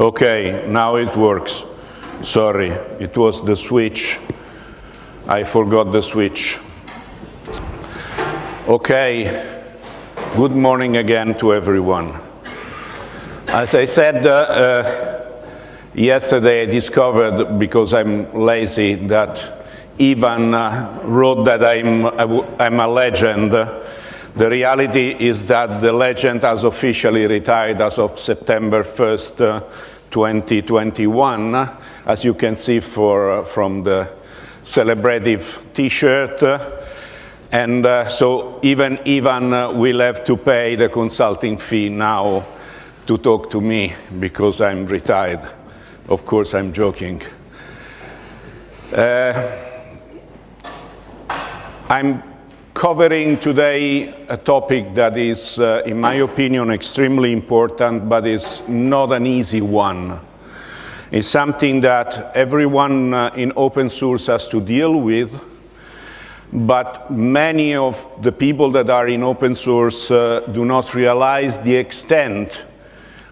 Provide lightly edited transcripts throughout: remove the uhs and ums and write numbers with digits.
Okay, now it works. Sorry, it was the switch. I forgot the switch. Okay, good morning again to everyone. As I said yesterday, I discovered, because I'm lazy, that Ivan wrote that I'm a legend. The reality is that the legend has officially retired as of September 1st, 2021, as you can see from the celebrative T-shirt. And so even Ivan will have to pay the consulting fee now to talk to me because I'm retired. Of course, I'm joking. I'm covering today a topic that is, in my opinion, extremely important, but is not an easy one. It's something that everyone in open source has to deal with, but many of the people that are in open source do not realize the extent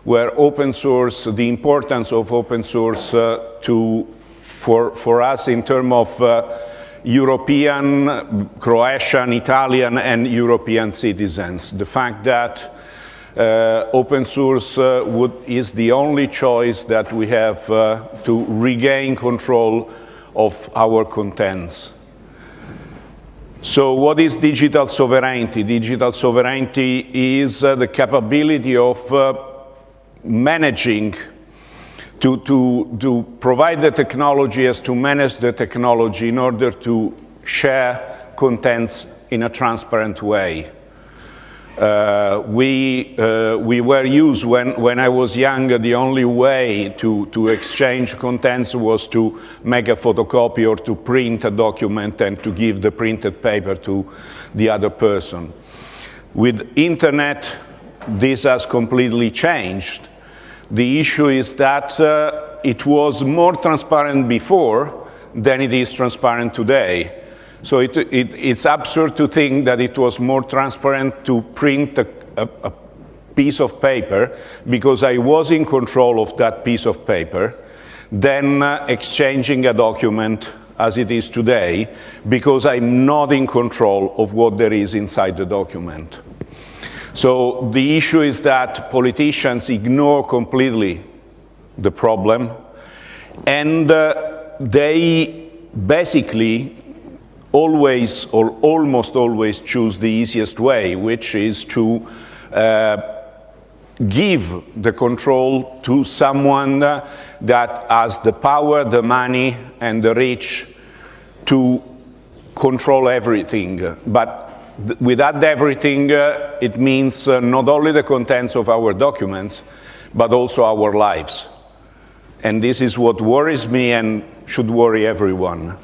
where open source, the importance of open source for us in terms of European, Croatian, Italian, and European citizens. The fact that open source is the only choice that we have to regain control of our contents. So what is digital sovereignty? Digital sovereignty is the capability of managing to provide the technology as to manage the technology in order to share contents in a transparent way. We were used, when I was younger, the only way to exchange contents was to make a photocopy or to print a document and to give the printed paper to the other person. With internet, this has completely changed. The issue is that it was more transparent before than it is transparent today. So it's absurd to think that it was more transparent to print a piece of paper, because I was in control of that piece of paper, than exchanging a document as it is today, because I'm not in control of what there is inside the document. So the issue is that politicians ignore completely the problem, and they basically always, or almost always, choose the easiest way, which is to give the control to someone that has the power, the money, and the reach to control everything. But with that everything, it means not only the contents of our documents, but also our lives. And this is what worries me and should worry everyone.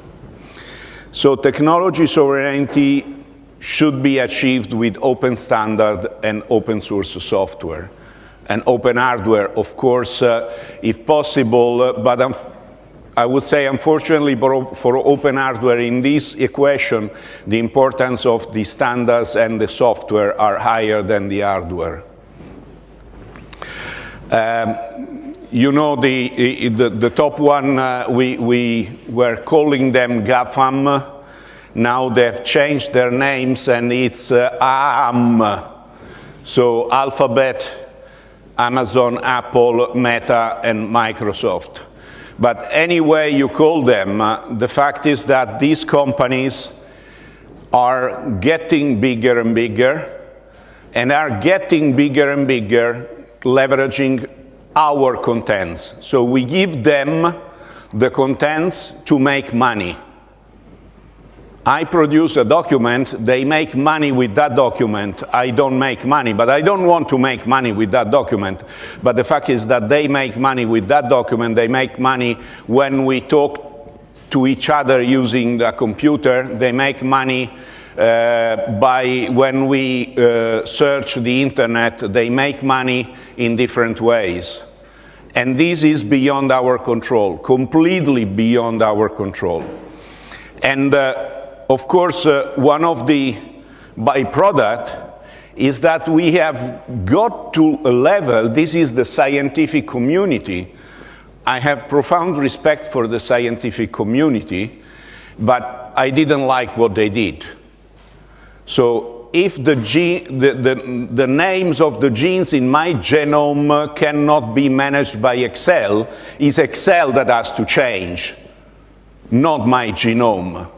So technology sovereignty should be achieved with open standard and open source software. And open hardware, of course, if possible, but I would say, unfortunately, for open hardware in this equation, the importance of the standards and the software are higher than the hardware. You know, the top one, we were calling them GAFAM. Now they've changed their names, and it's AM. So Alphabet, Amazon, Apple, Meta, and Microsoft. But any way you call them, the fact is that these companies are getting bigger and bigger, and are getting bigger and bigger, leveraging our contents. So we give them the contents to make money. I produce a document, they make money with that document. I don't make money, but I don't want to make money with that document. But the fact is that they make money with that document. They make money when we talk to each other using a computer. They make money when we search the internet. They make money in different ways. And this is beyond our control, completely beyond our control. And of course, one of the byproducts is that we have got to a level, this is the scientific community. I have profound respect for the scientific community, but I didn't like what they did. So if the names of the genes in my genome cannot be managed by Excel, it's Excel that has to change, not my genome.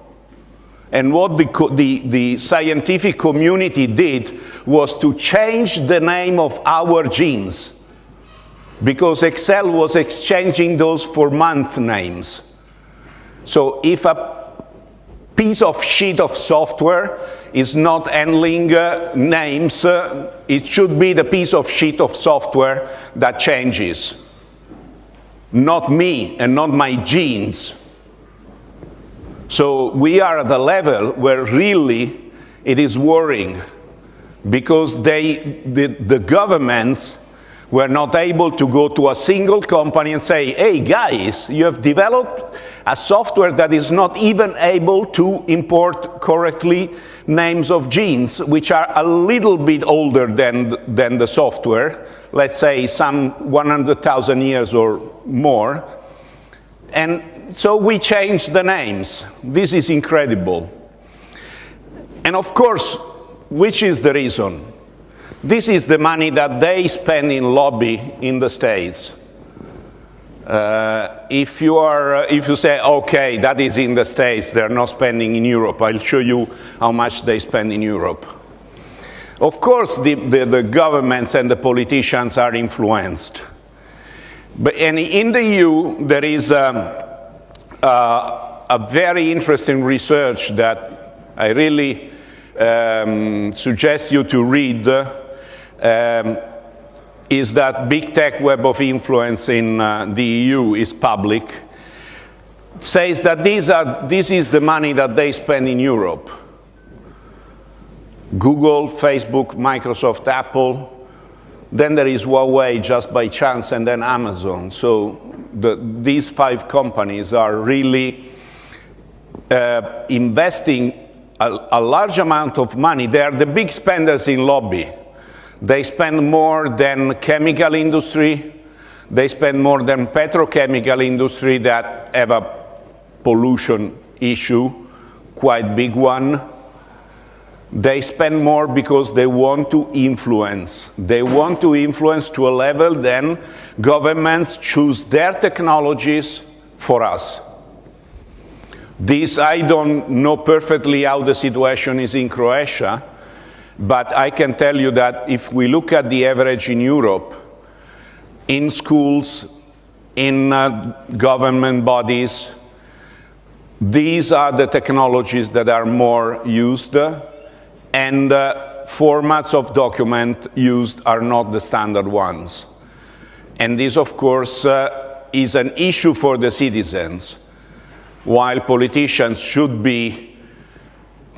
And what the scientific community did was to change the name of our genes, because Excel was exchanging those for month names. So if a piece of sheet of software is not handling names, it should be the piece of sheet of software that changes, not me and not my genes. So we are at a level where really it is worrying, because the governments were not able to go to a single company and say, hey guys, you have developed a software that is not even able to import correctly names of genes, which are a little bit older than the software, let's say some 100,000 years or more. And so we changed the names. This is incredible. And of course, which is the reason? This is the money that they spend in lobby in the States. If you say, okay, that is in the States, they're not spending in Europe, I'll show you how much they spend in Europe. Of course, the governments and the politicians are influenced. And in the EU, there is a very interesting research that I really suggest you to read, is that big tech web of influence in the EU is public. It says that this is the money that they spend in Europe. Google, Facebook, Microsoft, Apple. Then there is Huawei just by chance, and then Amazon. So these 5 companies are really investing a large amount of money. They are the big spenders in lobby. They spend more than chemical industry. They spend more than petrochemical industry that have a pollution issue, quite big one. They spend more because they want to influence. They want to influence to a level then governments choose their technologies for us. This, I don't know perfectly how the situation is in Croatia, but I can tell you that if we look at the average in Europe, in schools, in government bodies, these are the technologies that are more used, and formats of document used are not the standard ones. And this, of course, is an issue for the citizens, while politicians should be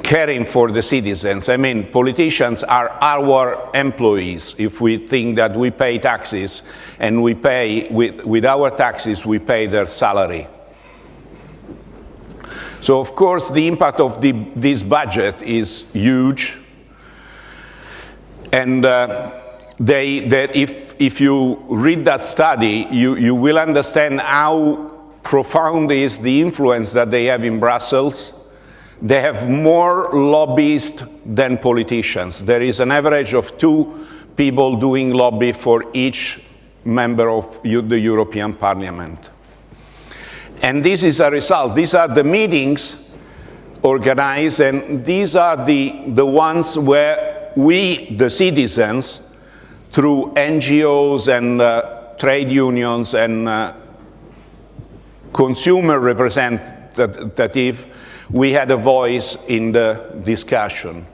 caring for the citizens. I mean, politicians are our employees. If we think that we pay taxes, and we pay, with our taxes, we pay their salary. So, of course, the impact of this budget is huge. And if you read that study, you will understand how profound is the influence that they have in Brussels. They have more lobbyists than politicians. There is an average of 2 people doing lobby for each member of the European Parliament. And this is a result. These are the meetings organized, and these are the ones where we, the citizens, through NGOs and trade unions and consumer representative, we had a voice in the discussion.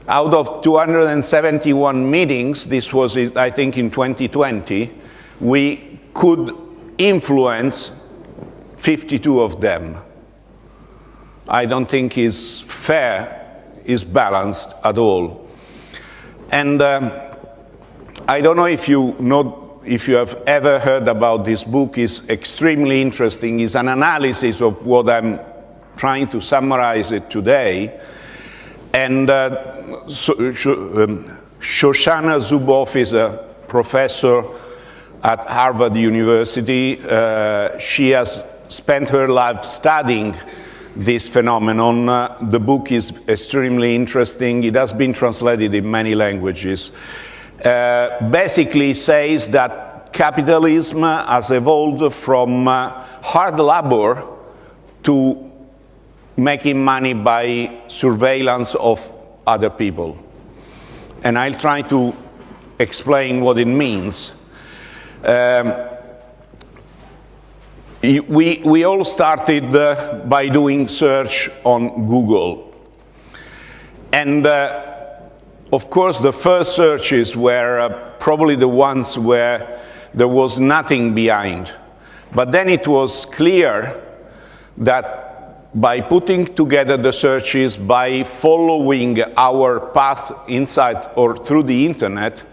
Out of 271 meetings, this was, I think, in 2020, we could influence 52 of them. I don't think is fair, is balanced at all. And I don't know if you have ever heard about this book. It's extremely interesting. It's an analysis of what I'm trying to summarize it today. And Shoshana Zuboff is a professor at Harvard University. She has spent her life studying this phenomenon. The book is extremely interesting. It has been translated in many languages. Basically says that capitalism has evolved from hard labor to making money by surveillance of other people. And I'll try to explain what it means. We all started by doing search on Google. And of course, the first searches were probably the ones where there was nothing behind. But then it was clear that by putting together the searches, by following our path inside or through the internet,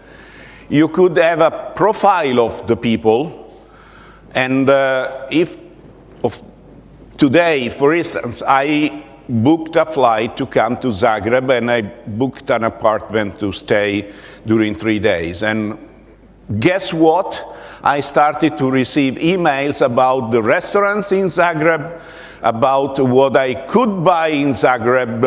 you could have a profile of the people. And if today, for instance, I booked a flight to come to Zagreb and I booked an apartment to stay during 3 days. And guess what? I started to receive emails about the restaurants in Zagreb, about what I could buy in Zagreb.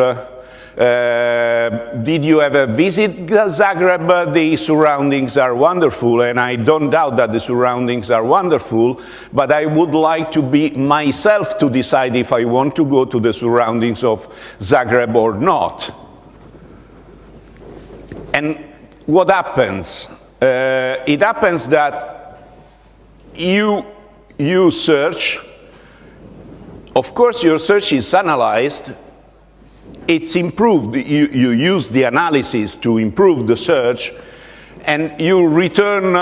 Did you ever visit Zagreb? The surroundings are wonderful, and I don't doubt that the surroundings are wonderful, but I would like to be myself to decide if I want to go to the surroundings of Zagreb or not. And what happens? It happens that you search. Of course, your search is analyzed. It's improved. You use the analysis to improve the search, and you return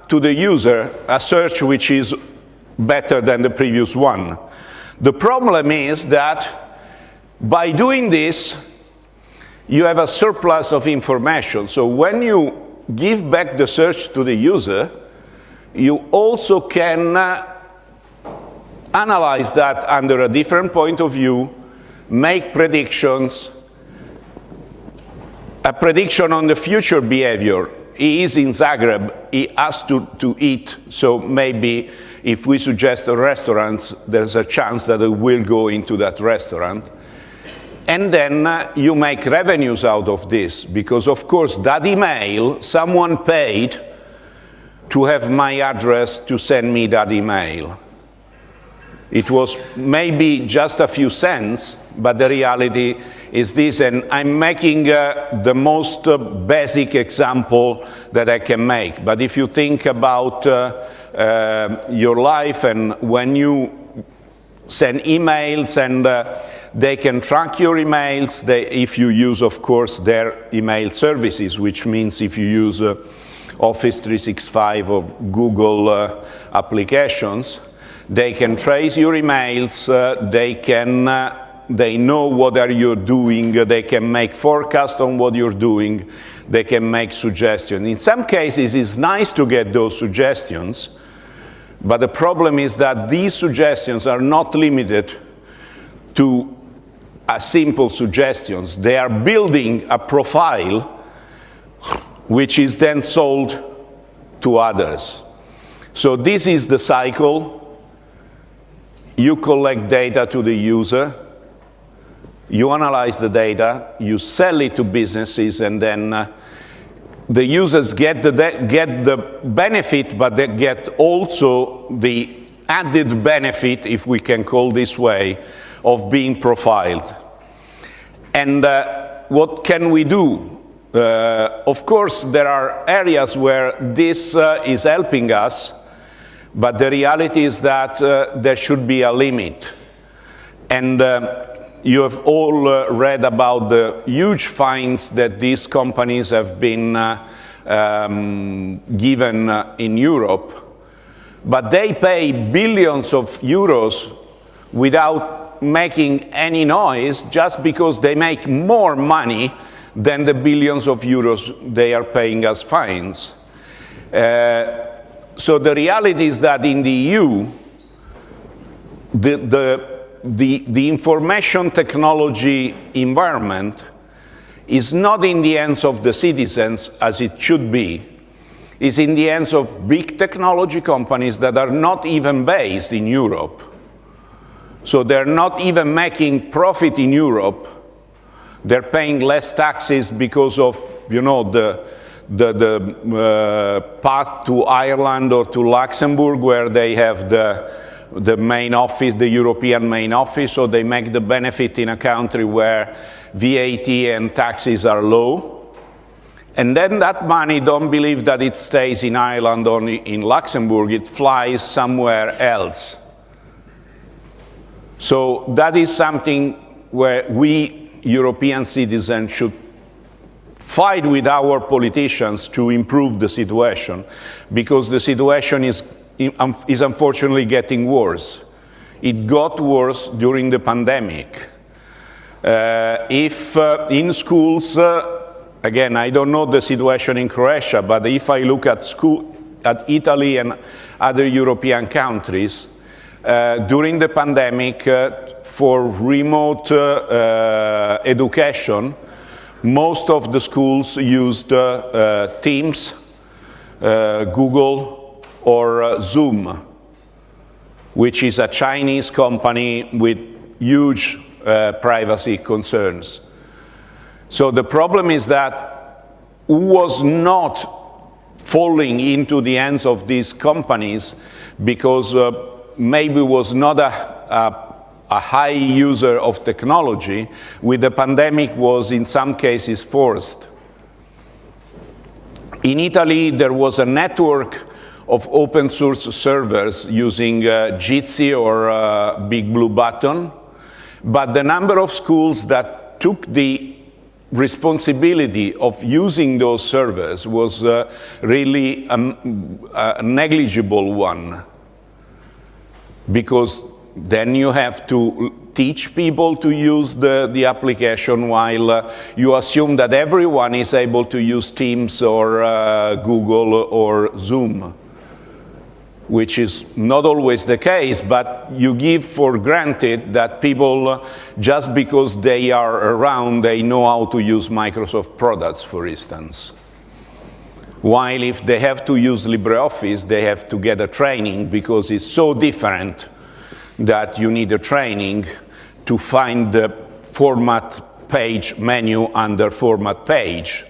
to the user a search which is better than the previous one. The problem is that by doing this, you have a surplus of information. So when you give back the search to the user, you also can analyze that under a different point of view, make predictions, a prediction on the future behavior. He is in Zagreb, he has to eat, so maybe if we suggest a restaurant, there's a chance that he will go into that restaurant. And then you make revenues out of this, because of course that email, someone paid to have my address to send me that email. It was maybe just a few cents, but the reality is this, and I'm making the most basic example that I can make. But if you think about your life, and when you send emails and they can track your emails, if you use, of course, their email services, which means if you use Office 365 or Google applications, they can trace your emails, they know what are you doing, they can make forecasts on what you're doing, they can make suggestions. In some cases, it's nice to get those suggestions, but the problem is that these suggestions are not limited to simple suggestions. They are building a profile which is then sold to others. So this is the cycle. You collect data to the user, you analyze the data, you sell it to businesses, and then the users get the benefit, but they get also the added benefit, if we can call this way, of being profiled. And what can we do? Of course, there are areas where this is helping us, but the reality is that there should be a limit. And you have all read about the huge fines that these companies have been given in Europe. But they pay billions of euros without making any noise, just because they make more money than the billions of euros they are paying as fines. So the reality is that in the EU, the information technology environment is not in the hands of the citizens as it should be. It's in the hands of big technology companies that are not even based in Europe. So they're not even making profit in Europe. They're paying less taxes because of, you know, the path to Ireland or to Luxembourg, where they have the main office, the European main office, so they make the benefit in a country where VAT and taxes are low. And then that money, don't believe that it stays in Ireland or in Luxembourg, it flies somewhere else. So that is something where we European citizens should fight with our politicians to improve the situation, because the situation is unfortunately getting worse. It got worse during the pandemic. If in schools, again, I don't know the situation in Croatia, but if I look at Italy and other European countries, during the pandemic, for remote education, most of the schools used Teams, Google, or Zoom, which is a Chinese company with huge privacy concerns. So the problem is that who was not falling into the hands of these companies because maybe was not a high user of technology, with the pandemic was in some cases forced. In Italy, there was a network of open source servers using Jitsi or Big Blue Button, but the number of schools that took the responsibility of using those servers was really a negligible one, because then you have to teach people to use the application while you assume that everyone is able to use Teams or Google or Zoom, which is not always the case, but you give for granted that people, just because they are around, they know how to use Microsoft products, for instance. While if they have to use LibreOffice, they have to get a training, because it's so different that you need a training to find the format page menu under format page.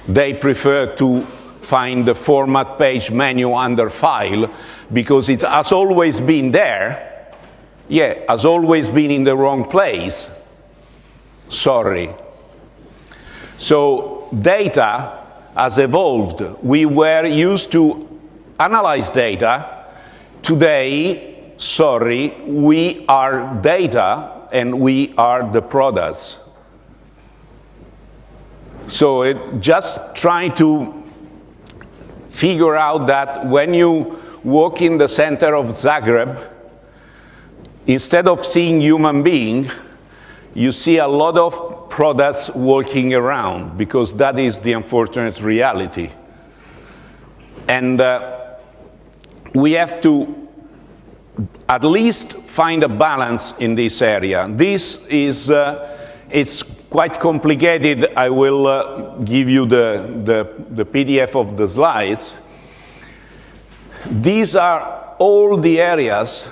They prefer to find the format page menu under file, because it has always been there. Yeah, has always been in the wrong place. Sorry. So data has evolved. We were used to analyze data. Today, sorry, we are data and we are the products. So just try to figure out that when you walk in the center of Zagreb, instead of seeing human being, you see a lot of products walking around, because that is the unfortunate reality. And we have to at least find a balance in this area. This is, it's quite complicated. I will give you the PDF of the slides. These are all the areas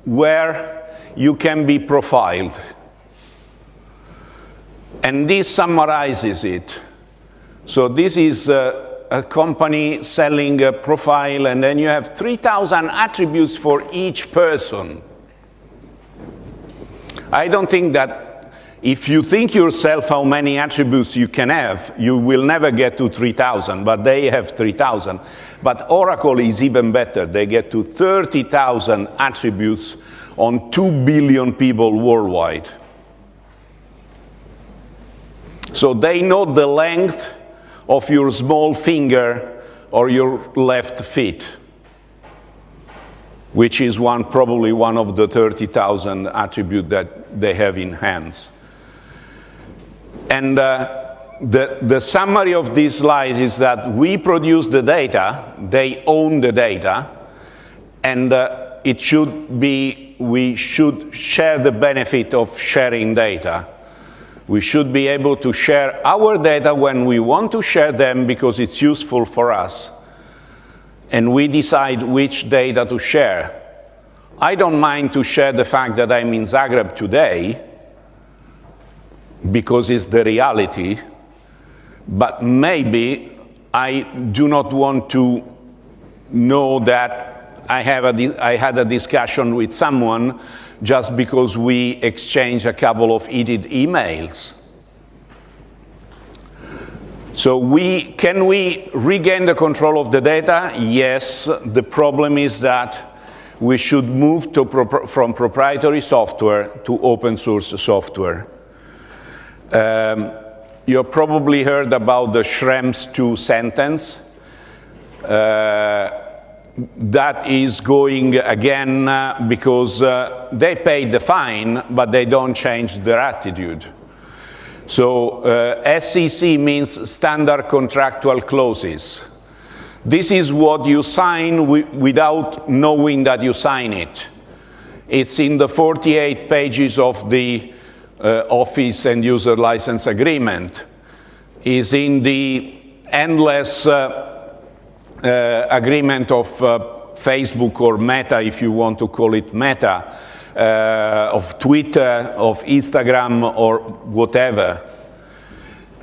where you can be profiled. And this summarizes it. So this is a company selling a profile, and then you have 3,000 attributes for each person. I don't think that if you think yourself how many attributes you can have, you will never get to 3,000, but they have 3,000. But Oracle is even better. They get to 30,000 attributes on 2 billion people worldwide. So they know the length of your small finger or your left foot, which is probably one of the 30,000 attributes that they have in hands. And the summary of this slide is that we produce the data, they own the data, and we should share the benefit of sharing data. We should be able to share our data when we want to share them because it's useful for us. And we decide which data to share. I don't mind to share the fact that I'm in Zagreb today because it's the reality, but maybe I do not want to know that I had a discussion with someone just because we exchanged a couple of heated emails. So can we regain the control of the data? Yes. The problem is that we should move from proprietary software to open source software. You probably heard about the Schrems 2 sentence. That is going again because they paid the fine, but they don't change their attitude. So SCC means standard contractual clauses. This is what you sign without knowing that you sign it. It's in the 48 pages of the Office and User License Agreement. It's in the endless agreement of Facebook or Meta, if you want to call it Meta, of Twitter, of Instagram, or whatever.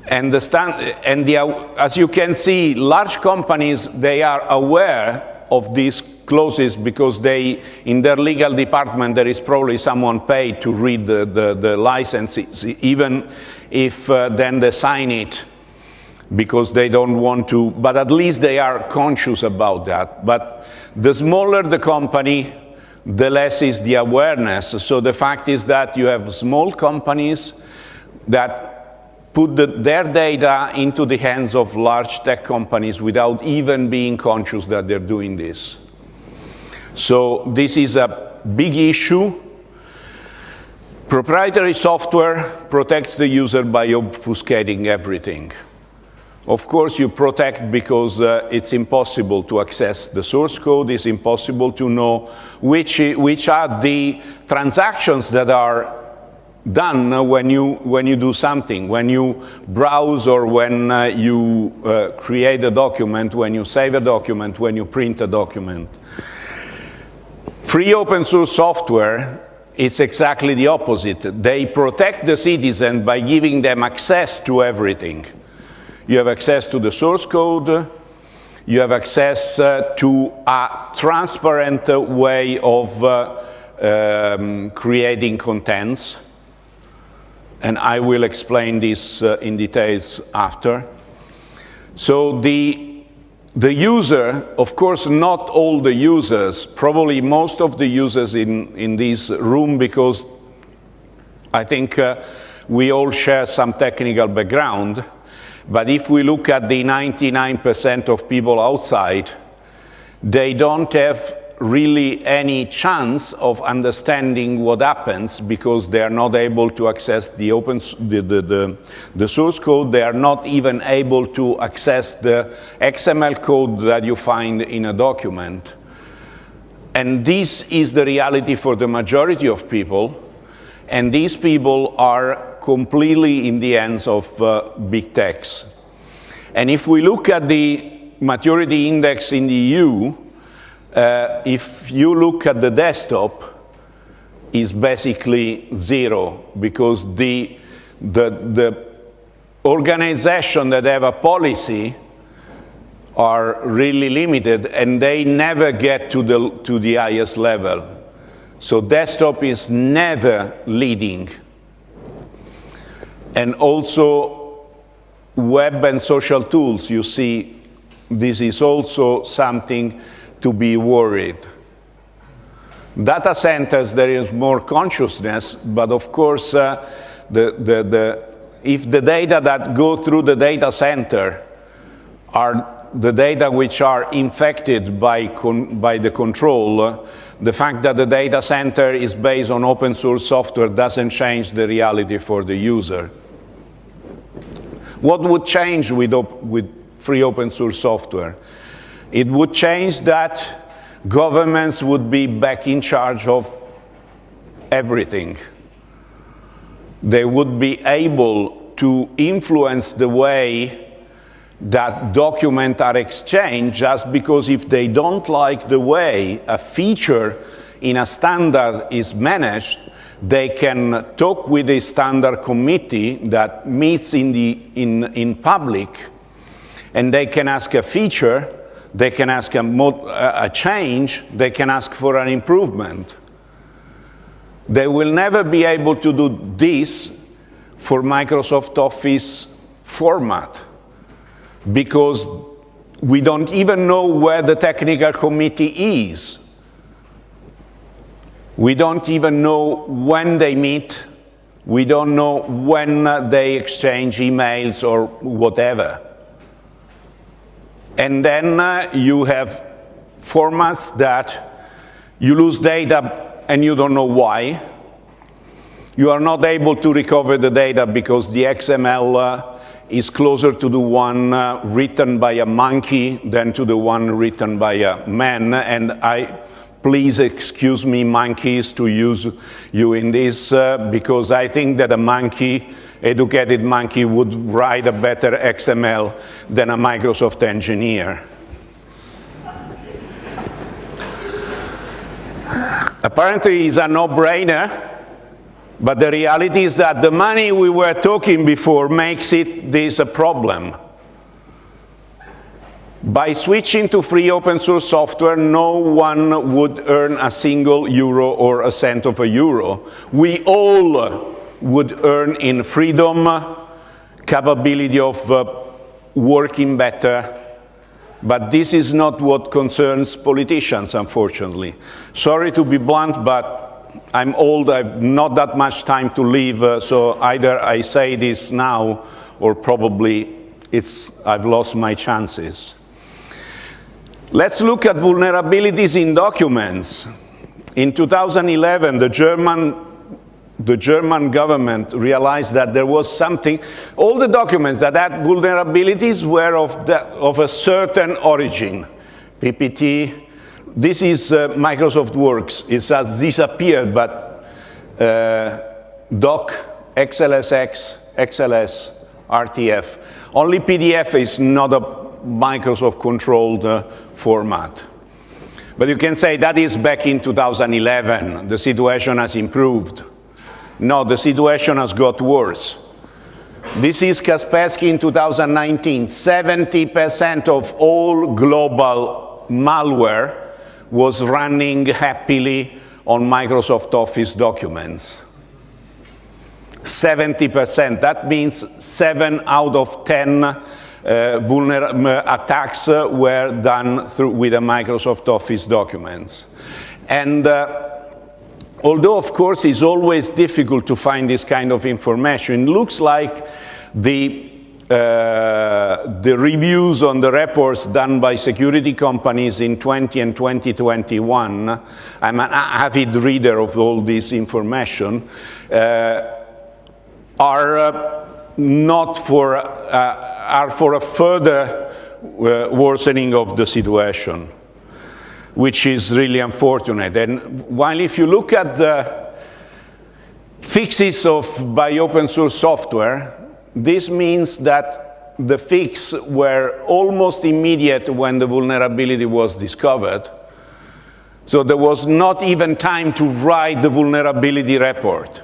And as you can see, large companies, they are aware of these clauses because in their legal department, there is probably someone paid to read the licenses, even if then they sign it because they don't want to, but at least they are conscious about that. But the smaller the company, the less is the awareness. So the fact is that you have small companies that put their data into the hands of large tech companies without even being conscious that they're doing this. So this is a big issue. Proprietary software protects the user by obfuscating everything. Of course, you protect because it's impossible to access the source code. It's impossible to know which are the transactions that are done when you do something, when you browse or when you create a document, when you save a document, when you print a document. Free open source software is exactly the opposite. They protect the citizen by giving them access to everything. You have access to the source code. You have access to a transparent way of creating contents. And I will explain this in details after. So the user, of course, not all the users, probably most of the users in this room, because I think we all share some technical background. But if we look at the 99% of people outside, they don't have really any chance of understanding what happens because they are not able to access the source code. They are not even able to access the XML code that you find in a document. And this is the reality for the majority of people. And these people are completely in the hands of big techs. And if we look at the maturity index in the EU, if you look at the desktop, is basically 0, because the organization that have a policy are really limited, and they never get to the highest level. So desktop is never leading. And also web and social tools, you see, this is also something to be worried. Data centers, there is more consciousness, but of course, if the data that go through the data center are the data which are infected by the control, the fact that the data center is based on open source software doesn't change the reality for the user. What would change with free open source software? It would change that governments would be back in charge of everything. They would be able to influence the way that documents are exchanged, just because if they don't like the way a feature in a standard is managed, they can talk with a standard committee that meets in public, and they can ask a feature, they can ask a change, they can ask for an improvement. They will never be able to do this for Microsoft Office format, because we don't even know where the technical committee is. We don't even know when they meet. We don't know when they exchange emails or whatever. And then you have formats that you lose data and you don't know why. You are not able to recover the data because the XML is closer to the one written by a monkey than to the one written by a man. And please excuse me, monkeys, to use you in this, because I think that a monkey, educated monkey, would write a better XML than a Microsoft engineer. Apparently it's a no-brainer, but the reality is that the money we were talking before makes this a problem. By switching to free open source software, no one would earn a single euro or a cent of a euro. We all would earn in freedom, capability of working better, but this is not what concerns politicians, unfortunately. Sorry to be blunt, but I'm old, I've not that much time to live, so either I say this now or probably I've lost my chances. Let's look at vulnerabilities in documents. In 2011, the German government realized that there was something. All the documents that had vulnerabilities were of a certain origin. PPT. This is Microsoft Works. It has disappeared, but Doc, XLSX, XLS, RTF. Only PDF is not a Microsoft-controlled format. But you can say that is back in 2011. The situation has improved. No, the situation has got worse. This is Kaspersky in 2019. 70% of all global malware was running happily on Microsoft Office documents. 70%. That means 7 out of 10 attacks were done with the Microsoft Office documents. And although, of course, it's always difficult to find this kind of information, it looks like the reviews on the reports done by security companies in 20 and 2021, I'm an avid reader of all this information, are for a further worsening of the situation, which is really unfortunate. And while if you look at the fixes by open source software, this means that the fix were almost immediate when the vulnerability was discovered. So there was not even time to write the vulnerability report.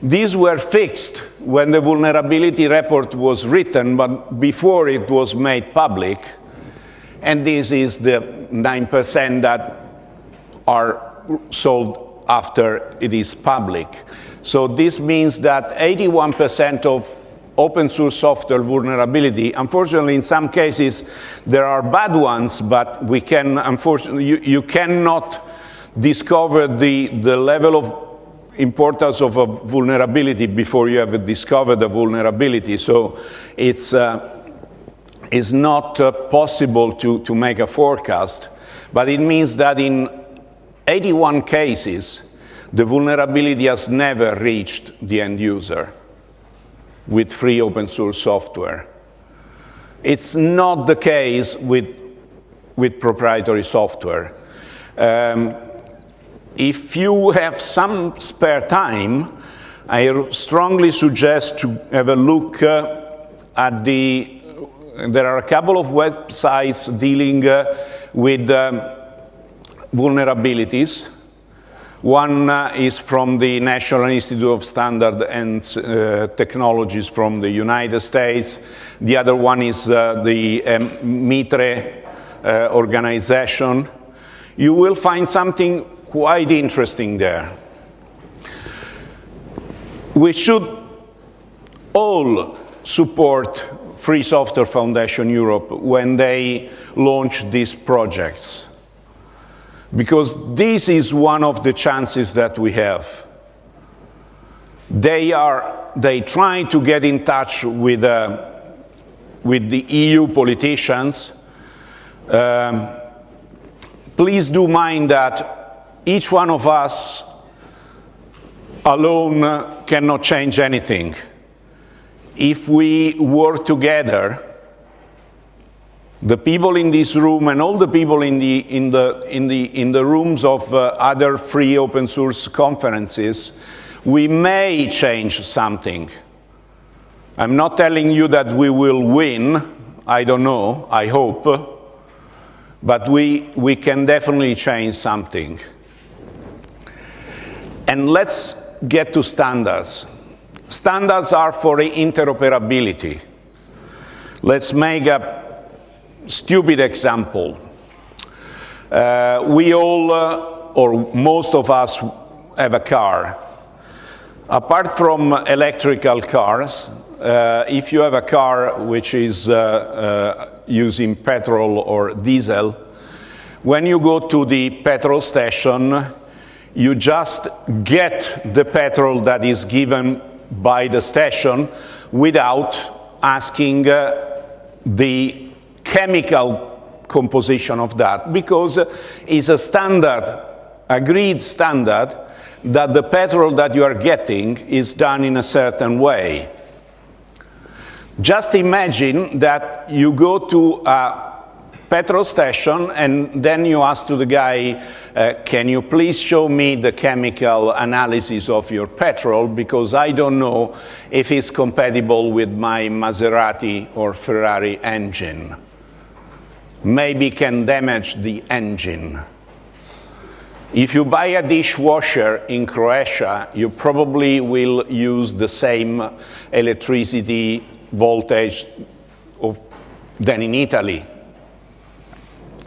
These were fixed when the vulnerability report was written, but before it was made public. And this is the 9% that are solved after it is public. So this means that 81% of open source software vulnerability, unfortunately in some cases there are bad ones, but we can, unfortunately, you cannot discover the level of importance of a vulnerability before you have discovered the vulnerability. So it's not possible to make a forecast, but it means that in 81 cases, the vulnerability has never reached the end user with free open source software. It's not the case with proprietary software. If you have some spare time, I strongly suggest to have a look at there are a couple of websites dealing with vulnerabilities. One is from the National Institute of Standards and Technologies from the United States. The other one is the Mitre organization. You will find something quite interesting there. We should all support Free Software Foundation Europe when they launch these projects, because this is one of the chances that we have. They try to get in touch with the EU politicians. Please do mind that each one of us alone cannot change anything. If we work together, the people in this room and all the people in the rooms of other free open source conferences, we may change something. I'm not telling you that we will win. I don't know. I hope. But we can definitely change something. And let's get to standards. Standards are for interoperability. Let's make a stupid example. We all, or most of us, have a car. Apart from electrical cars, if you have a car which is using petrol or diesel, when you go to the petrol station, you just get the petrol that is given by the station without asking the chemical composition of that, because it's a standard, agreed standard, that the petrol that you are getting is done in a certain way. Just imagine that you go to a petrol station and then you ask to the guy, can you please show me the chemical analysis of your petrol, because I don't know if it's compatible with my Maserati or Ferrari engine. Maybe can damage the engine. If you buy a dishwasher in Croatia, you probably will use the same electricity voltage than in Italy.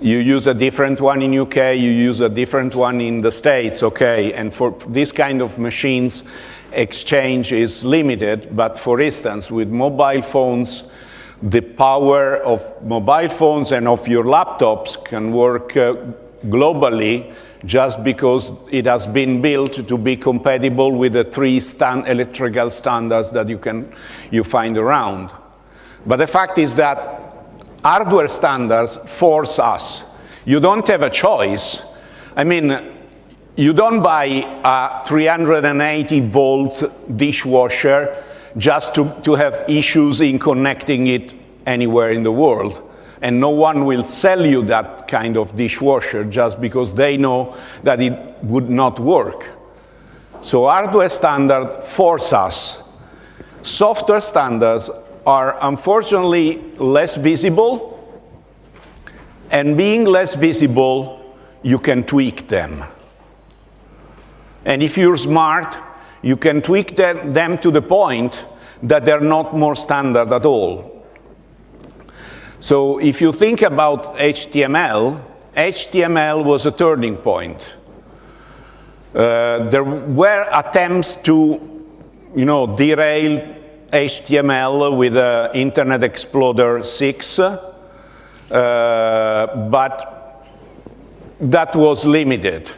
You use a different one in UK, you use a different one in the States, okay, and for this kind of machines, exchange is limited, but for instance, with mobile phones, the power of mobile phones and of your laptops can work globally, just because it has been built to be compatible with the three electrical standards that you find around. But the fact is that hardware standards force us. You don't have a choice. I mean, you don't buy a 380-volt dishwasher just to have issues in connecting it anywhere in the world. And no one will sell you that kind of dishwasher just because they know that it would not work. So hardware standards force us. Software standards are unfortunately less visible, and being less visible, you can tweak them. And if you're smart, you can tweak them to the point that they're not more standard at all. So if you think about HTML, HTML was a turning point. There were attempts to, derail HTML with Internet Explorer 6, but that was limited.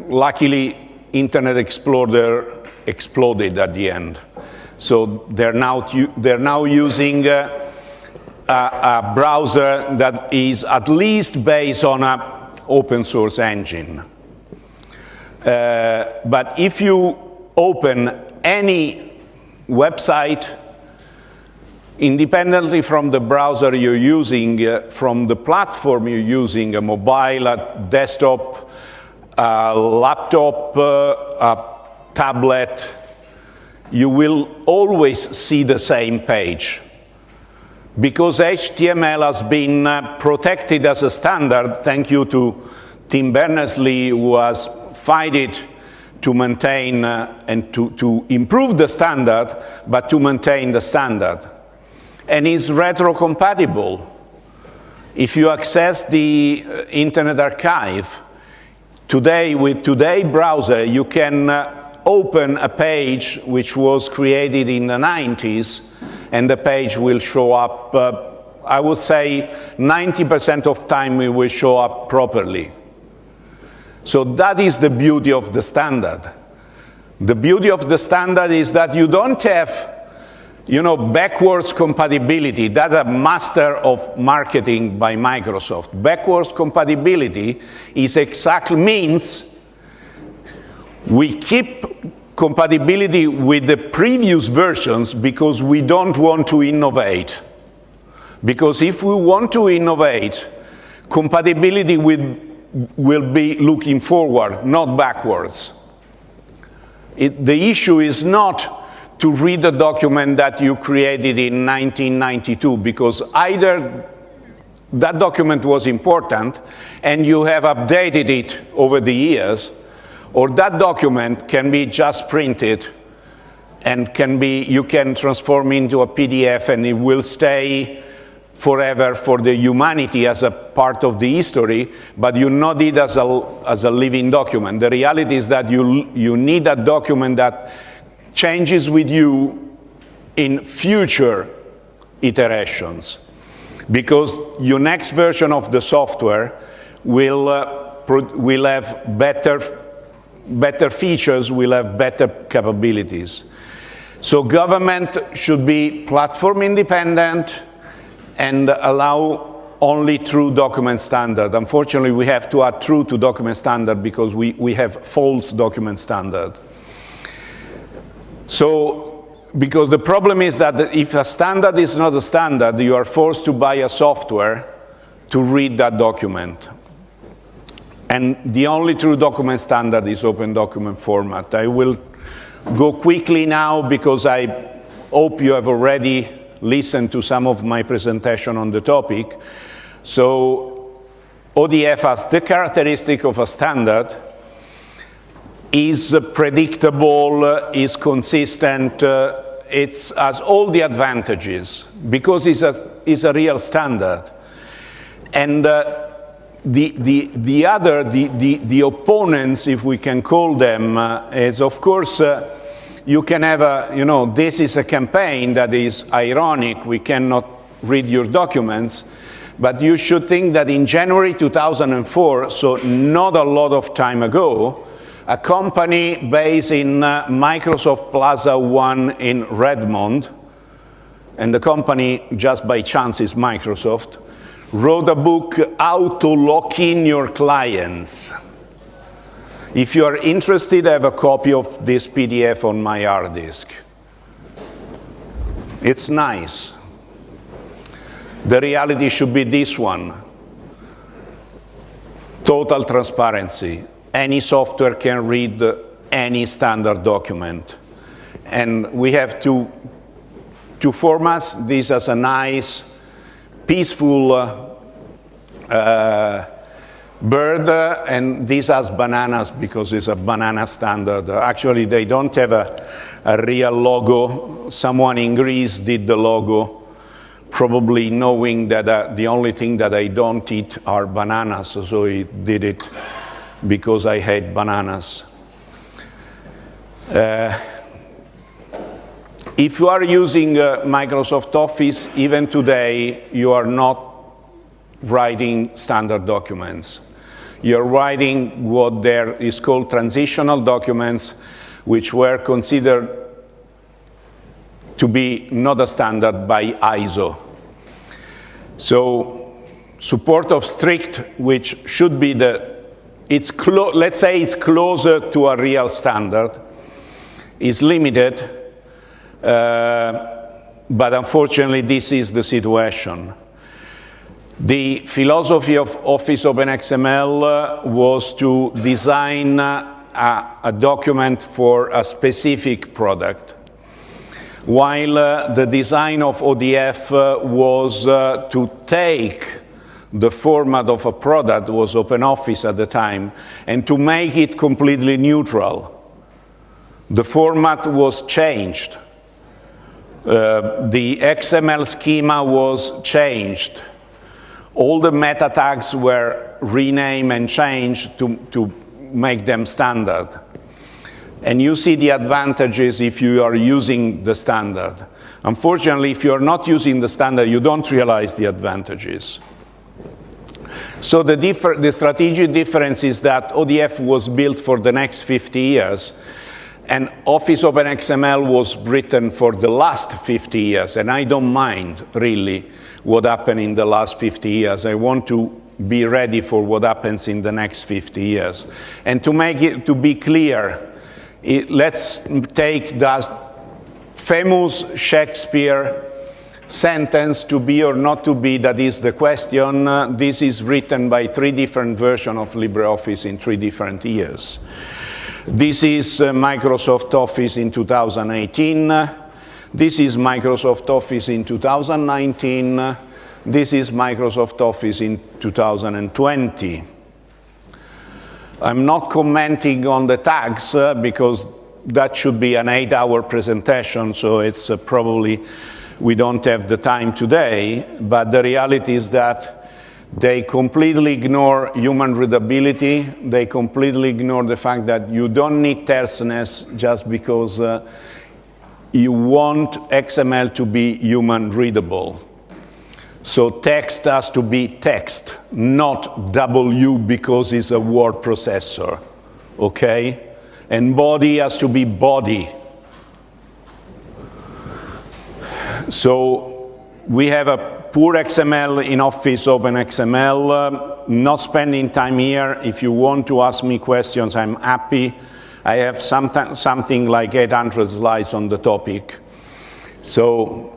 Luckily, Internet Explorer exploded at the end. So they're now using a browser that is at least based on an open source engine. But if you open any website, independently from the browser you're using, from the platform you're using, a mobile, a desktop, a laptop, a tablet, you will always see the same page. Because HTML has been protected as a standard, thank you to Tim Berners-Lee, who has fighted to maintain and to improve the standard, but to maintain the standard. And is retrocompatible. If you access the Internet Archive, today with today's browser, you can open a page which was created in the 90s, and the page will show up, I would say 90% of time it will show up properly. So that is the beauty of the standard. The beauty of the standard is that you don't have, you know, backwards compatibility. That's a master of marketing by Microsoft. Backwards compatibility means we keep compatibility with the previous versions because we don't want to innovate. Because if we want to innovate, compatibility will be looking forward, not backwards. The issue is not to read a document that you created in 1992, because either that document was important and you have updated it over the years, or that document can be just printed and you can transform into a PDF and it will stay forever for the humanity as a part of the history, but you not it as a living document. The reality is that you need a document that changes with you in future iterations, because your next version of the software will have better features, will have better capabilities. So government should be platform independent and allow only true document standard. Unfortunately, we have to add true to document standard because we have false document standard. So, because the problem is that if a standard is not a standard, you are forced to buy a software to read that document. And the only true document standard is open document format. I will go quickly now because I hope you have already listened to some of my presentation on the topic. So ODF has the characteristic of a standard, is predictable, is consistent, it has all the advantages because it's a real standard. And the opponents, if we can call them, is of course you can have this is a campaign that is ironic, we cannot read your documents, but you should think that in January 2004, so not a lot of time ago, a company based in Microsoft Plaza 1 in Redmond, and the company just by chance is Microsoft, wrote a book, How to Lock in Your Clients. If you are interested, I have a copy of this PDF on my hard disk. It's nice. The reality should be this one. Total transparency. Any software can read any standard document. And we have two formats. This as a nice, peaceful bird, and this has bananas because it's a banana standard. Actually, they don't have a real logo. Someone in Greece did the logo, probably knowing that the only thing that I don't eat are bananas, so he did it because I hate bananas. If you are using Microsoft Office, even today, you are not writing standard documents. You're writing what there is called transitional documents, which were considered to be not a standard by ISO. So support of strict, which should be let's say it's closer to a real standard, is limited, but unfortunately this is the situation. The philosophy of Office OpenXML was to design a document for a specific product, while the design of ODF was to take the format of a product, was OpenOffice at the time, and to make it completely neutral. The format was changed. The XML schema was changed. All the meta tags were renamed and changed to make them standard. And you see the advantages if you are using the standard. Unfortunately, if you're not using the standard, you don't realize the advantages. So the strategic difference is that ODF was built for the next 50 years, and Office OpenXML was written for the last 50 years, and I don't mind, really, what happened in the last 50 years. I want to be ready for what happens in the next 50 years. And to make it, to be clear, let's take that famous Shakespeare sentence, to be or not to be, that is the question. This is written by 3 different versions of LibreOffice in 3 different years. This is Microsoft Office in 2018. This is Microsoft Office in 2019. This is Microsoft Office in 2020. I'm not commenting on the tags because that should be an 8-hour presentation, so it's probably, we don't have the time today, but the reality is that they completely ignore human readability. They completely ignore the fact that you don't need terseness just because you want XML to be human readable. So text has to be text, not W because it's a word processor, okay? And body has to be body. So we have a poor XML in Office OpenXML. Not spending time here. If you want to ask me questions, I'm happy. I have something like 800 slides on the topic. So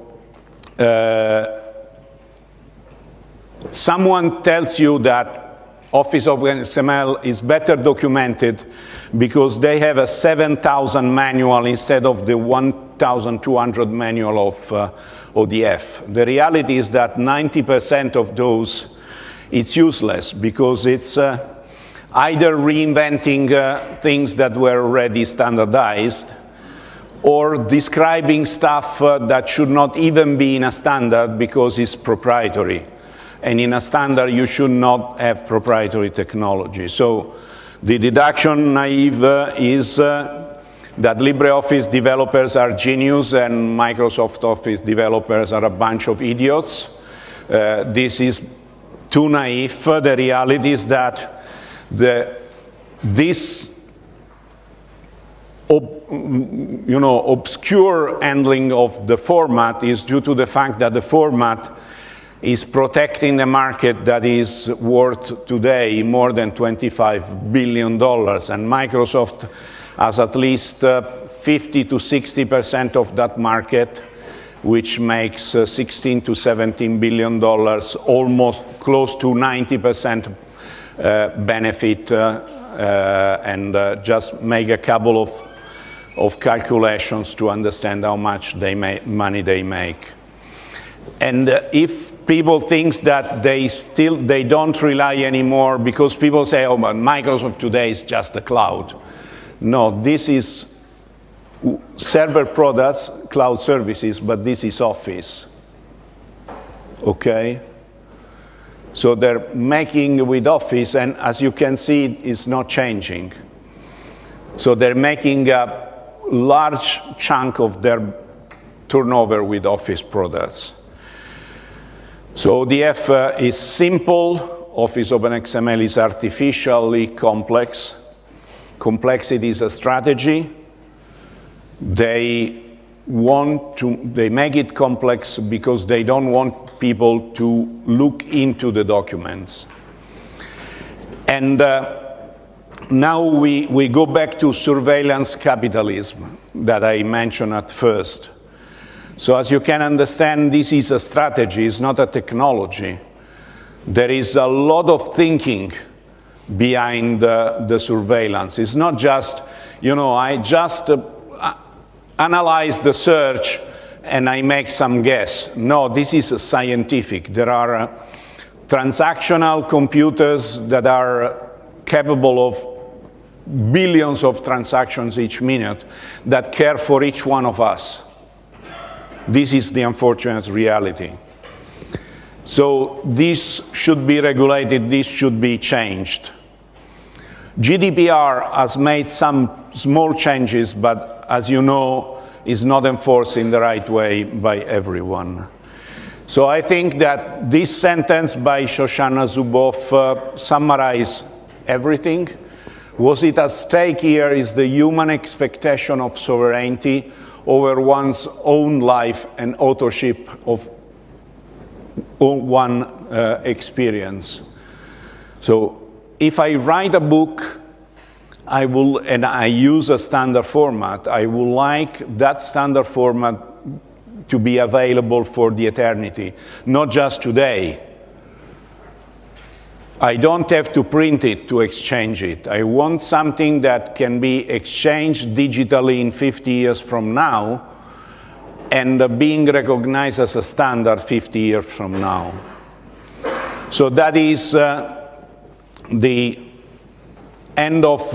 someone tells you that Office OpenXML is better documented because they have a 7,000 manual instead of the 1,200 manual of ODF. The reality is that 90% of those, it's useless because it's either reinventing things that were already standardized or describing stuff that should not even be in a standard because it's proprietary. And in a standard, you should not have proprietary technology. So the deduction naive is that LibreOffice developers are genius and Microsoft Office developers are a bunch of idiots. This is too naive. The reality is that this obscure handling of the format is due to the fact that the format is protecting the market that is worth today more than $25 billion. And Microsoft has at least 50 to 60% of that market, which makes 16 to 17 billion dollars, almost close to 90% benefit, and just make a couple of calculations to understand how much money they make. And if people think that they don't rely anymore because people say, oh, but Microsoft today is just the cloud. No, this is server products, cloud services, but this is Office, okay? So they're making with Office, and as you can see, it's not changing. So they're making a large chunk of their turnover with Office products. So ODF is simple. Office OpenXML is artificially complex. Complexity is a strategy. They make it complex because they don't want people to look into the documents. And now we go back to surveillance capitalism that I mentioned at first. So as you can understand, this is a strategy, it's not a technology. There is a lot of thinking behind the surveillance. It's not just, you know, I just analyze the search and I make some guess. No, this is scientific. There are transactional computers that are capable of billions of transactions each minute that care for each one of us. This is the unfortunate reality. So this should be regulated, this should be changed. GDPR has made some small changes, but as you know, is not enforced in the right way by everyone. So I think that this sentence by Shoshana Zuboff summarizes everything. What is at stake here is the human expectation of sovereignty over one's own life and authorship of one experience. So if I write a book, and I use a standard format, I would like that standard format to be available for the eternity, not just today. I don't have to print it to exchange it. I want something that can be exchanged digitally in 50 years from now and being recognized as a standard 50 years from now. So that is the end of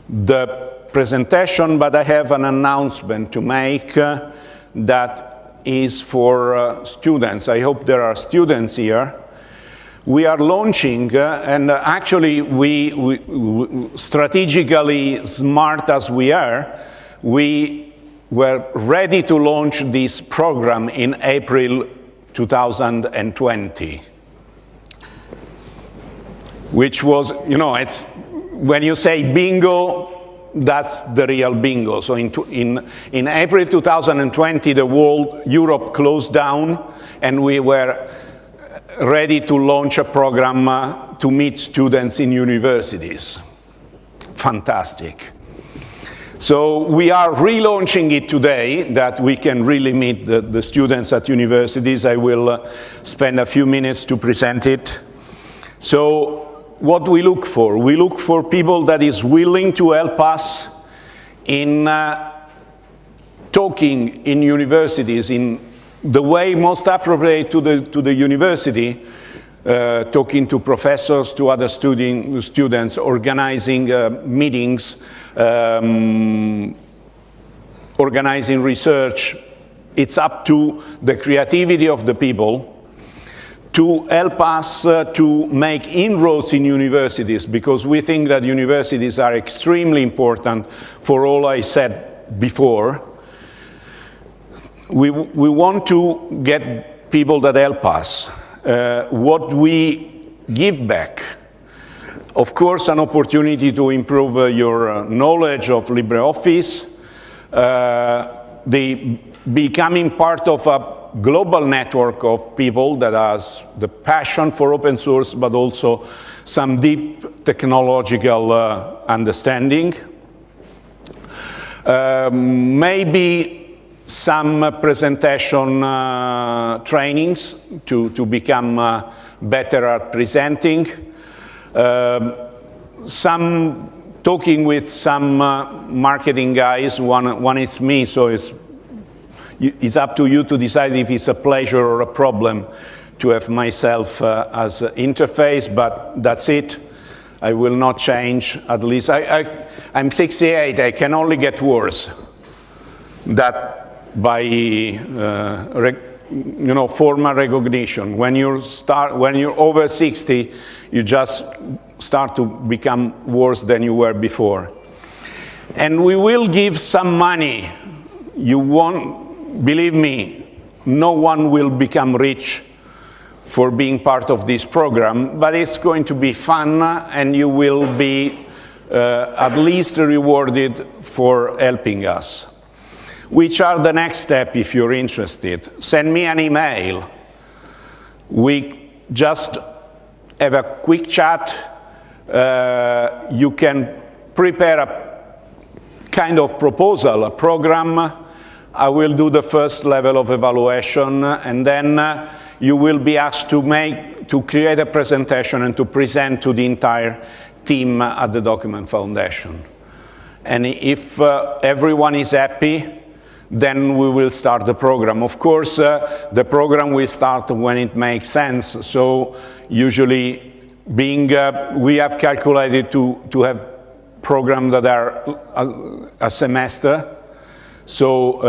the presentation, but I have an announcement to make that is for students. I hope there are students here. We are launching, and actually we strategically smart as we are, we were ready to launch this program in April 2020. Which was, you know, it's, when you say bingo, that's the real bingo. So in April 2020, the world, Europe closed down, and we were ready to launch a program to meet students in universities. Fantastic. So we are relaunching it today, that we can really meet the students at universities. I will spend a few minutes to present it. So what we look for people that is willing to help us in talking in universities in the way most appropriate to the university, talking to professors, to other students, organizing meetings, organizing research. It's up to the creativity of the people to help us to make inroads in universities, because we think that universities are extremely important for all I said before. We want to get people that help us. What we give back, of course, an opportunity to improve your knowledge of LibreOffice, the becoming part of a global network of people that has the passion for open source, but also some deep technological understanding. Maybe some presentation trainings to become better at presenting. Some talking with some marketing guys. One is me, so it's up to you to decide if it's a pleasure or a problem to have myself as an interface, but that's it. I will not change, at least. I'm 68, I can only get worse. That by formal recognition. When you're over 60, you just start to become worse than you were before. And we will give some money. You won't, believe me, no one will become rich for being part of this program, but it's going to be fun, and you will be at least rewarded for helping us. Which are the next step if you're interested? Send me an email. We just have a quick chat. You can prepare a kind of proposal, a program. I will do the first level of evaluation, and then you will be asked to to create a presentation and to present to the entire team at the Document Foundation. And if everyone is happy, then we will start the program. Of course, the program will start when it makes sense. So usually, we have calculated to have programs that are a semester. So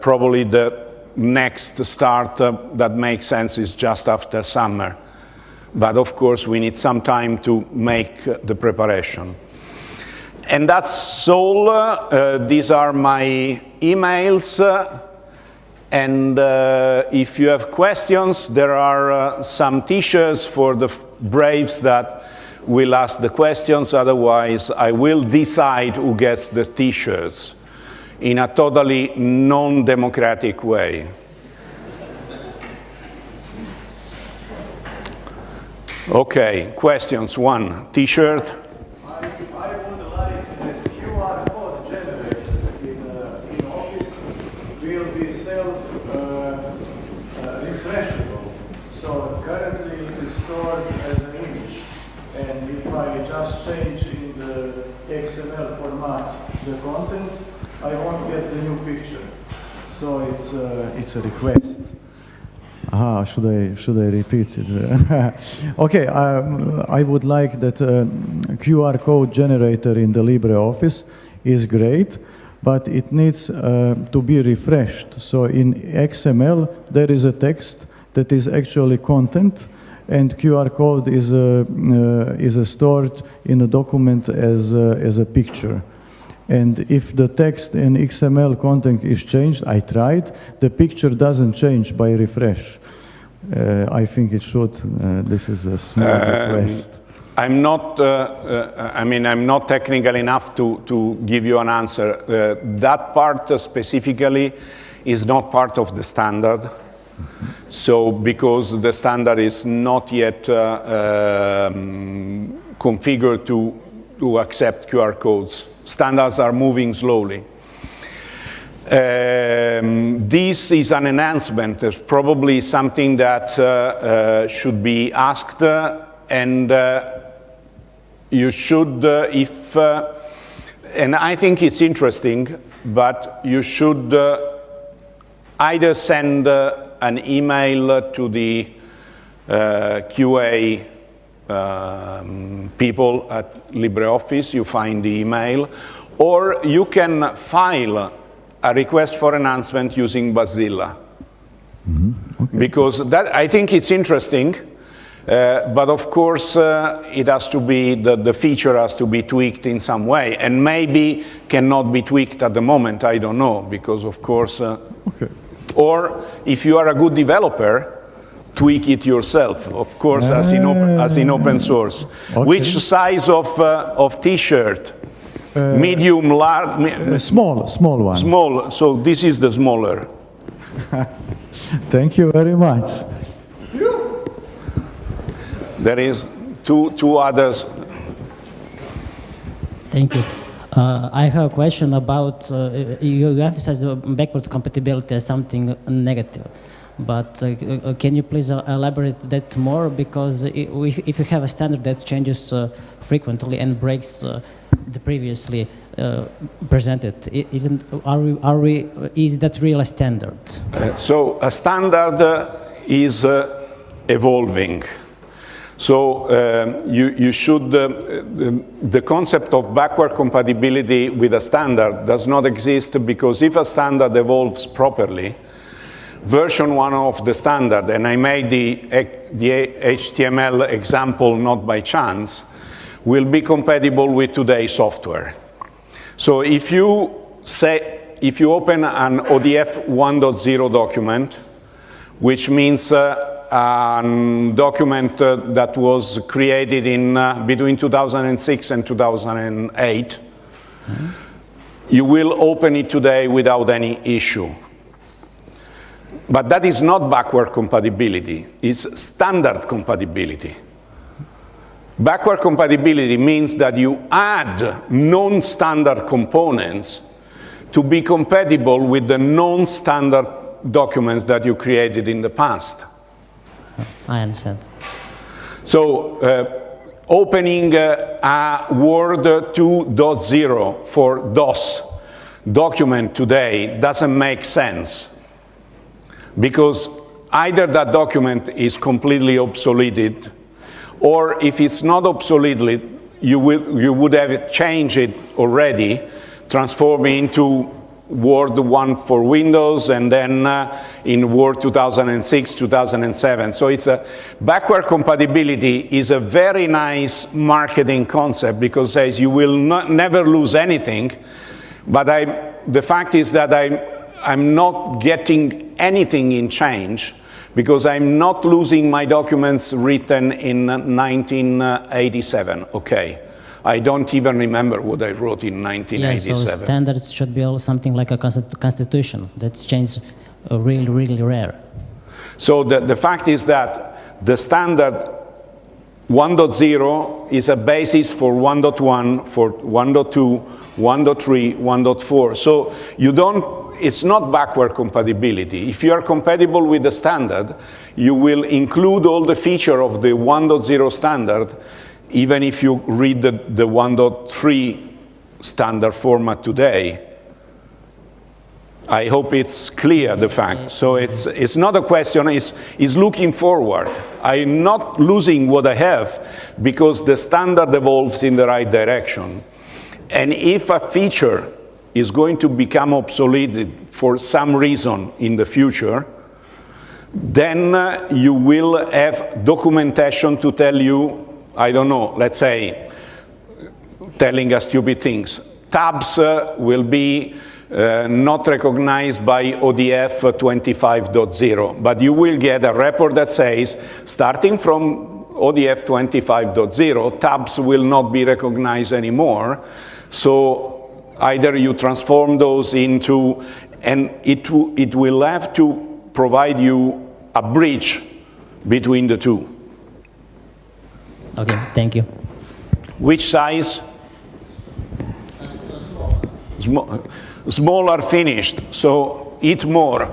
probably the next start that makes sense is just after summer. But of course, we need some time to make the preparation. And that's all. These are my emails. And if you have questions, there are some T-shirts for the braves that will ask the questions. Otherwise, I will decide who gets the T-shirts in a totally non-democratic way. Okay, questions. One, T-shirt. Change in the XML format the content, I won't get the new picture. So it's a request. Should I repeat it? Okay, I would like that QR code generator in the LibreOffice is great, but it needs to be refreshed. So in XML there is a text that is actually content, and QR code is stored in a document as a picture. And if the text in XML content is changed, I tried, the picture doesn't change by refresh. I think it should. This is a small request. I'm not technical enough to give you an answer. That part specifically is not part of the standard. So, because the standard is not yet configured to accept QR codes, standards are moving slowly. This is an enhancement. It's probably something that should be asked, and you should, and I think it's interesting, but you should either send an email to the QA people at LibreOffice, you find the email, or you can file a request for enhancement using Mozilla. Okay. Because that, I think it's interesting, but of course it has to be, the feature has to be tweaked in some way, and maybe cannot be tweaked at the moment, I don't know, because of course, okay. Or if you are a good developer, tweak it yourself, of course, as in open source. Okay. Which size of T-shirt? Medium, large? Small one. Small, so this is the smaller. Thank you very much. There is two others. Thank you. I have a question about, you emphasize the backward compatibility as something negative, but can you please elaborate that more? Because if you have a standard that changes frequently and breaks the previously presented, is that real a standard? So a standard is evolving. So you should, the concept of backward compatibility with a standard does not exist, because if a standard evolves properly, version 1 of the standard, and I made the HTML example not by chance, will be compatible with today's software. So if you open an ODF 1.0 document, which means a document that was created in between 2006 and 2008, you will open it today without any issue. But that is not backward compatibility, it's standard compatibility. Backward compatibility means that you add non-standard components to be compatible with the non-standard documents that you created in the past. I understand. So opening a Word 2.0 for DOS document today doesn't make sense, because either that document is completely obsoleted, or if it's not obsoleted, you would have changed it already, transform it into Word 1 for Windows, and then in Word 2006, 2007. So it's a backward compatibility is a very nice marketing concept, because it says you will never lose anything, but the fact is that I'm not getting anything in change, because I'm not losing my documents written in 1987, okay. I don't even remember what I wrote in 1987. Yeah, so standards should be something like a constitution. That's changed really, really rare. So the fact is that the standard 1.0 is a basis for 1.1, for 1.2, 1.3, 1.4. So it's not backward compatibility. If you are compatible with the standard, you will include all the features of the 1.0 standard, even if you read the 1.3 standard format today. I hope it's clear, the fact. So it's not a question, it's looking forward. I'm not losing what I have, because the standard evolves in the right direction. And if a feature is going to become obsolete for some reason in the future, then you will have documentation to tell you, I don't know, let's say, telling us stupid things. Tabs will be not recognized by ODF 25.0, but you will get a report that says, starting from ODF 25.0, tabs will not be recognized anymore. So either you transform those into, and it will have to provide you a bridge between the two. Okay, thank you. Which size? Small are finished, so eat more.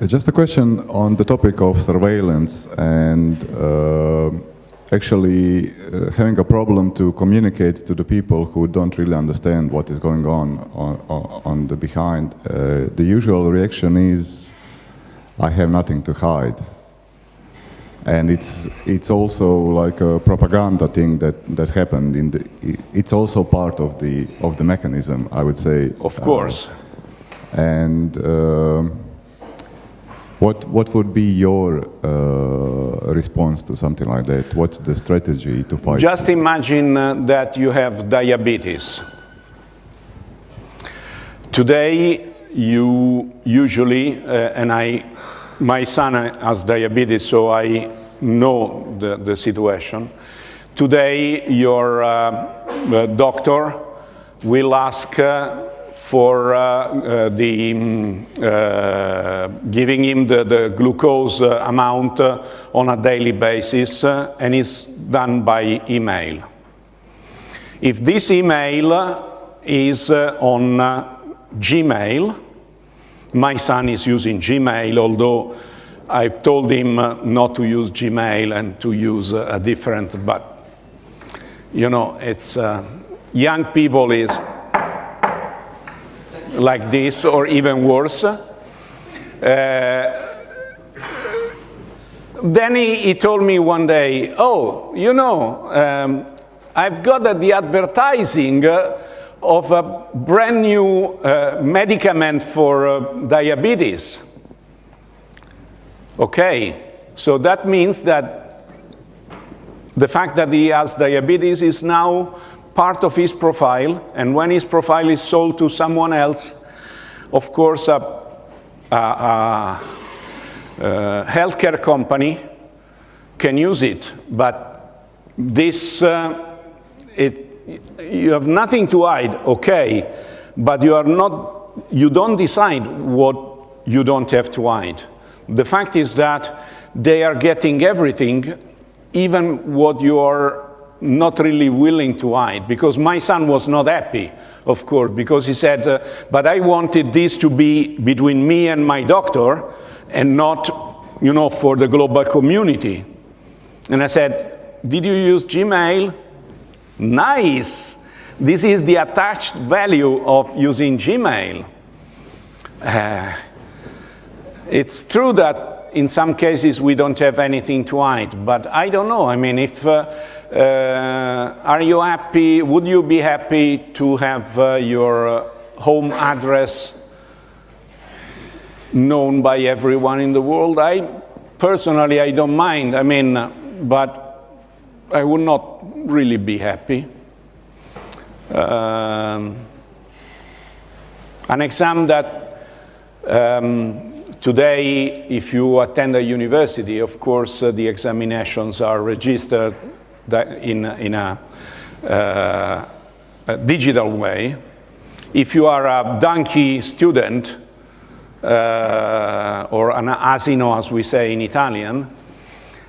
Just a question on the topic of surveillance and actually having a problem to communicate to the people who don't really understand what is going on the behind. The usual reaction is, I have nothing to hide. And it's also like a propaganda thing that happened it's also part of the mechanism, I would say. Of course. And what would be your response to something like that? What's the strategy to fight? Just imagine that you have diabetes. Today, you usually, my son has diabetes, so I know the situation. Today, your doctor will ask for giving him the glucose amount on a daily basis, and it's done by email. If this email is on Gmail, my son is using Gmail, although I've told him not to use Gmail and to use a different, but you know, it's young people is like this, or even worse. Then he told me one day, oh, you know, I've got the advertising of a brand new medicament for diabetes. Okay, so that means that the fact that he has diabetes is now part of his profile, and when his profile is sold to someone else, of course, a healthcare company can use it, but this, you have nothing to hide, okay, but you don't decide what you don't have to hide. The fact is that they are getting everything, even what you are not really willing to hide, because my son was not happy, of course, because he said, but I wanted this to be between me and my doctor and not, you know, for the global community. And I said, did you use Gmail? Nice. This is the attached value of using Gmail. It's true that in some cases we don't have anything to hide, but I don't know. I mean, if are you happy? Would you be happy to have your home address known by everyone in the world? Personally, I don't mind. I mean, but I would not really be happy. An exam that today, if you attend a university, of course, the examinations are registered in a digital way. If you are a donkey student, or an asino, as we say in Italian,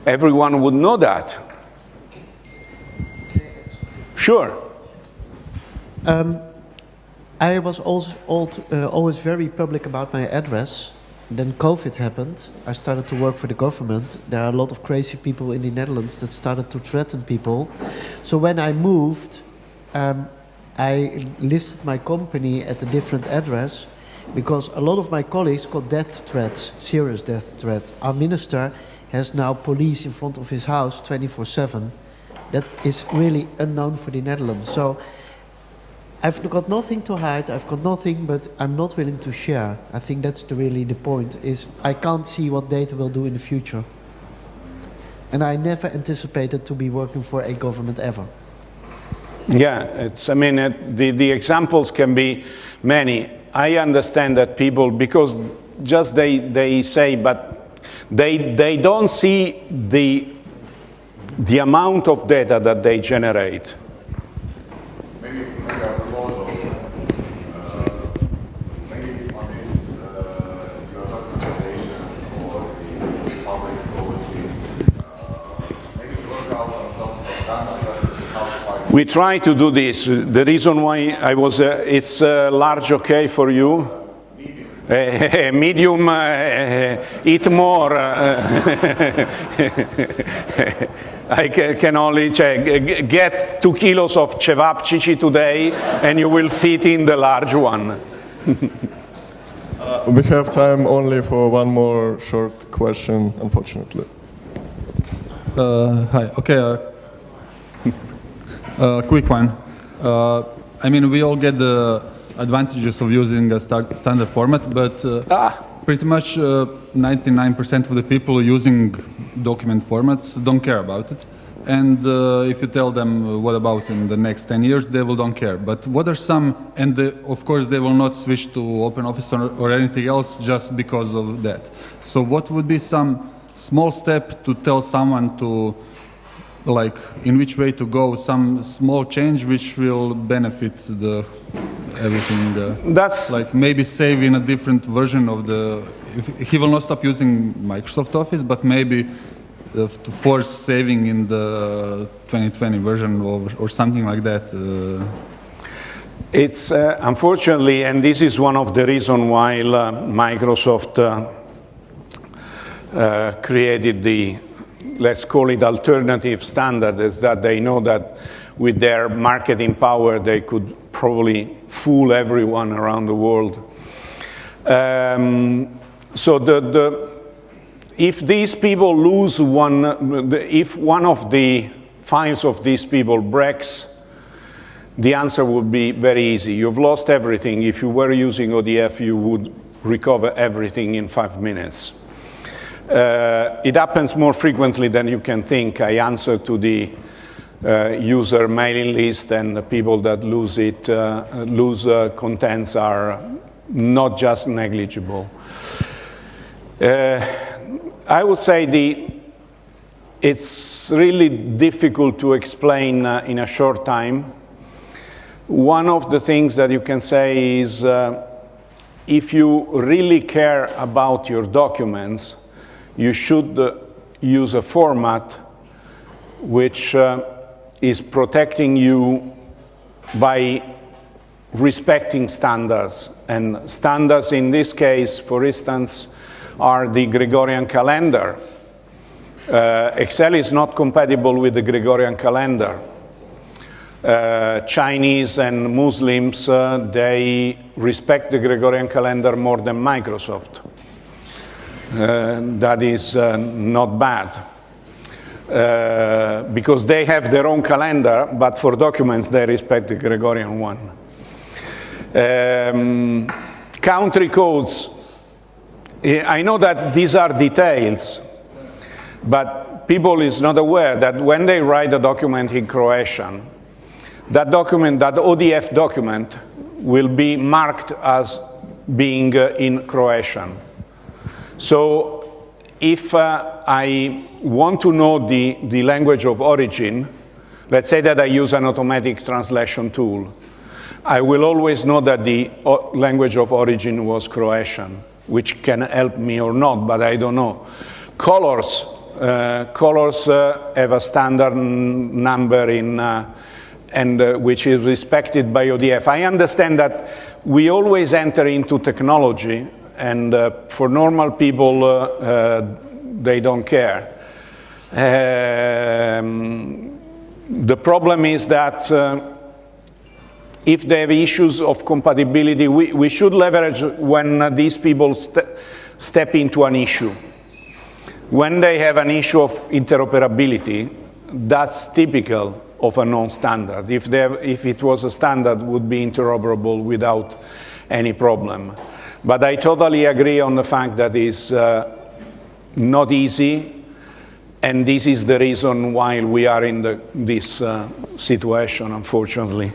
everyone would know that. Sure. I was always very public about my address. Then COVID happened. I started to work for the government. There are a lot of crazy people in the Netherlands that started to threaten people. So when I moved, I listed my company at a different address because a lot of my colleagues got death threats, serious death threats. Our minister has now police in front of his house 24/7. That is really unknown for the Netherlands. So I've got nothing to hide, I've got nothing, but I'm not willing to share. I think that's really the point, is I can't see what data will do in the future. And I never anticipated to be working for a government ever. Yeah, I mean, the examples can be many. I understand that people, because just they say, but they don't see the amount of data that they generate. Maybe a proposal. Maybe on this your documentation or this public policy, maybe to work out on some data strategy how to find. We try to do this. The reason why I was, it's large okay for you? Medium, eat more. I can only get 2 kilos of cevapcici today and you will fit in the large one. We have time only for one more short question, unfortunately. Hi, okay, quick one. I mean, we all get the advantages of using a standard format, but pretty much 99% of the people using document formats don't care about it. And if you tell them what about in the next 10 years, they will don't care. But what are some, and of course they will not switch to OpenOffice or anything else just because of that. So what would be some small step to tell someone to, like, in which way to go, some small change which will benefit the everything, That's like maybe save in a different version of he will not stop using Microsoft Office, but maybe to force saving in the 2020 version or something like that. It's unfortunately, and this is one of the reasons why Microsoft created the, let's call it, alternative standard, is that they know that with their marketing power they could probably fool everyone around the world. So if these people lose if one of the files of these people breaks, the answer would be very easy. You've lost everything. If you were using ODF, you would recover everything in 5 minutes. It happens more frequently than you can think. I answer to the user mailing list, and the people that lose it, contents are not just negligible. I would say it's really difficult to explain in a short time. One of the things that you can say is if you really care about your documents, you should use a format which is protecting you by respecting standards. And standards in this case, for instance, are the Gregorian calendar. Excel is not compatible with the Gregorian calendar. Chinese and Muslims, they respect the Gregorian calendar more than Microsoft. That is not bad. Because they have their own calendar, but for documents they respect the Gregorian one. Country codes, I know that these are details, but people is not aware that when they write a document in Croatian, that document, that ODF document, will be marked as being in Croatian. So if I want to know the language of origin, let's say that I use an automatic translation tool, I will always know that the language of origin was Croatian, which can help me or not, but I don't know. Colors, have a standard number in, which is respected by ODF. I understand that we always enter into technology, and for normal people, they don't care. The problem is that if they have issues of compatibility, we should leverage when these people step into an issue. When they have an issue of interoperability, that's typical of a non-standard. If it was a standard, it would be interoperable without any problem. But I totally agree on the fact that it's not easy, and this is the reason why we are in this situation, unfortunately.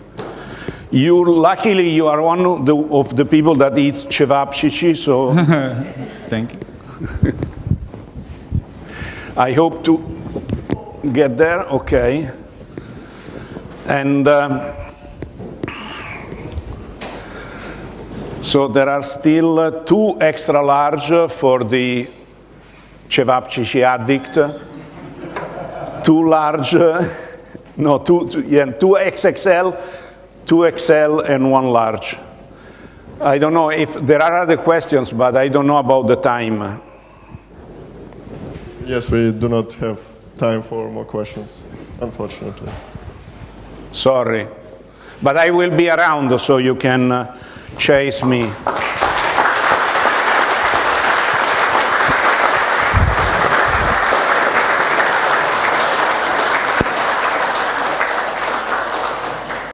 Luckily, you are one of the people that eats cevapcici, so... Thank you. I hope to get there, okay. And so there are still 2 extra large for the cevapcici addict. 2 large, no, 2 XXL, 2 XL and 1 large. I don't know if there are other questions, but I don't know about the time. Yes, we do not have time for more questions, unfortunately. Sorry. But I will be around so you can chase me.